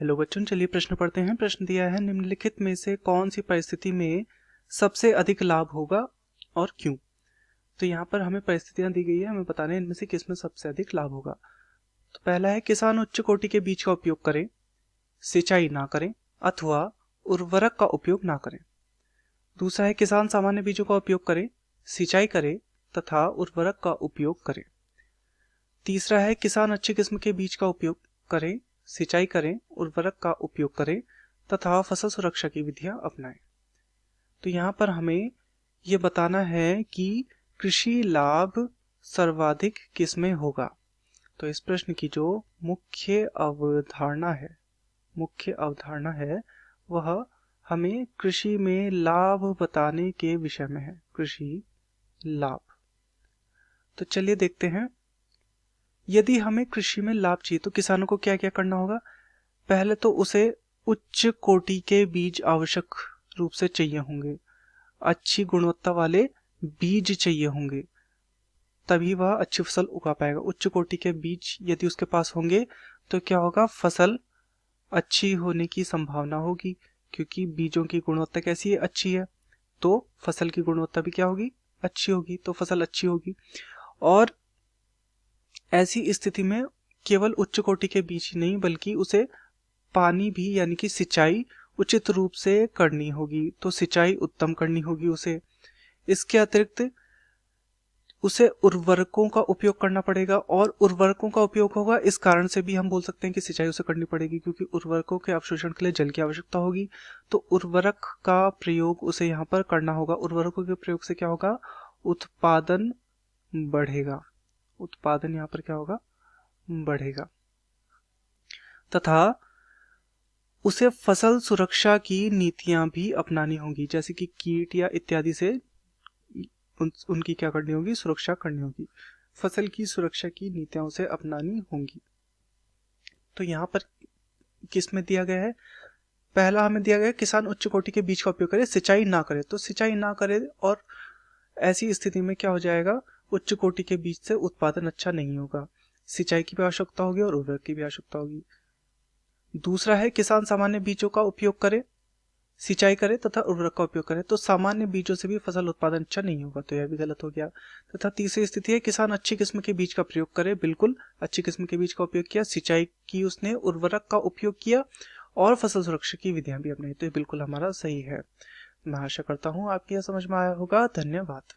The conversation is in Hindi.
हेलो बच्चों, चलिए प्रश्न पढ़ते हैं। प्रश्न दिया है, निम्नलिखित में से कौन सी परिस्थिति में सबसे अधिक लाभ होगा और क्यों। तो यहाँ पर हमें परिस्थितियां दी गई है, हमें बताना है इनमें से किस में सबसे अधिक लाभ होगा। तो पहला है, किसान उच्च कोटि के बीज का उपयोग करें, सिंचाई ना करें अथवा उर्वरक का उपयोग ना करें। दूसरा है, किसान सामान्य बीजों का उपयोग करें, सिंचाई करें तथा उर्वरक का उपयोग करें। तीसरा है, किसान अच्छी किस्म के बीज का उपयोग करें, सिंचाई करें, उर्वरक का उपयोग करें तथा फसल सुरक्षा की विधियां अपनाएं। तो यहाँ पर हमें ये बताना है कि कृषि लाभ सर्वाधिक किसमें होगा। तो इस प्रश्न की जो मुख्य अवधारणा है वह हमें कृषि में लाभ बताने के विषय में है, कृषि लाभ। तो चलिए देखते हैं, यदि हमें कृषि में लाभ चाहिए तो किसानों को क्या क्या करना होगा। पहले तो उसे उच्च कोटि के बीज आवश्यक रूप से चाहिए होंगे, अच्छी गुणवत्ता वाले बीज चाहिए होंगे, तभी वह अच्छी फसल उगा पाएगा। उच्च कोटि के बीज यदि उसके पास होंगे तो क्या होगा, फसल अच्छी होने की संभावना होगी, क्योंकि बीजों की गुणवत्ता कैसी है, अच्छी है, तो फसल की गुणवत्ता भी क्या होगी, अच्छी होगी, तो फसल अच्छी होगी। और ऐसी स्थिति में केवल उच्च कोटि के बीज ही नहीं बल्कि उसे पानी भी यानी कि सिंचाई उचित रूप से करनी होगी, तो सिंचाई उत्तम करनी होगी उसे। इसके अतिरिक्त उसे उर्वरकों का उपयोग करना पड़ेगा, और उर्वरकों का उपयोग होगा इस कारण से भी हम बोल सकते हैं कि सिंचाई उसे करनी पड़ेगी, क्योंकि उर्वरकों के अवशोषण के लिए जल की आवश्यकता होगी, तो उर्वरक का प्रयोग उसे यहाँ पर करना होगा। उर्वरकों के प्रयोग से क्या होगा, उत्पादन बढ़ेगा, उत्पादन यहाँ पर क्या होगा, बढ़ेगा। तथा उसे फसल सुरक्षा की नीतियां भी अपनानी होंगी, जैसे कि कीट या इत्यादि से उनकी क्या करनी होगी, सुरक्षा करनी होगी। फसल की सुरक्षा की नीतियां उसे अपनानी होंगी। तो यहाँ पर किस में दिया गया है, पहला हमें दिया गया है, किसान उच्च कोटि के बीज का उपयोग करे, सिंचाई ना करे। तो सिंचाई ना करे और ऐसी स्थिति में क्या हो जाएगा, उच्च कोटि के बीज से उत्पादन अच्छा नहीं होगा, सिंचाई की भी आवश्यकता होगी और उर्वरक की भी आवश्यकता होगी। दूसरा है, किसान सामान्य बीजों का उपयोग करे, सिंचाई करे तथा उर्वरक का उपयोग करे। तो सामान्य बीजों से भी फसल उत्पादन अच्छा नहीं होगा, तो यह भी गलत हो गया। तथा तीसरी स्थिति है, किसान अच्छी किस्म के बीज का प्रयोग करे, बिल्कुल अच्छी किस्म के बीज का उपयोग किया, सिंचाई की उसने, उर्वरक का उपयोग किया और फसल सुरक्षा की विधियां भी अपनाई, तो ये बिल्कुल हमारा सही है। मैं आशा करता हूँ आपकी यह समझ में आया होगा। धन्यवाद।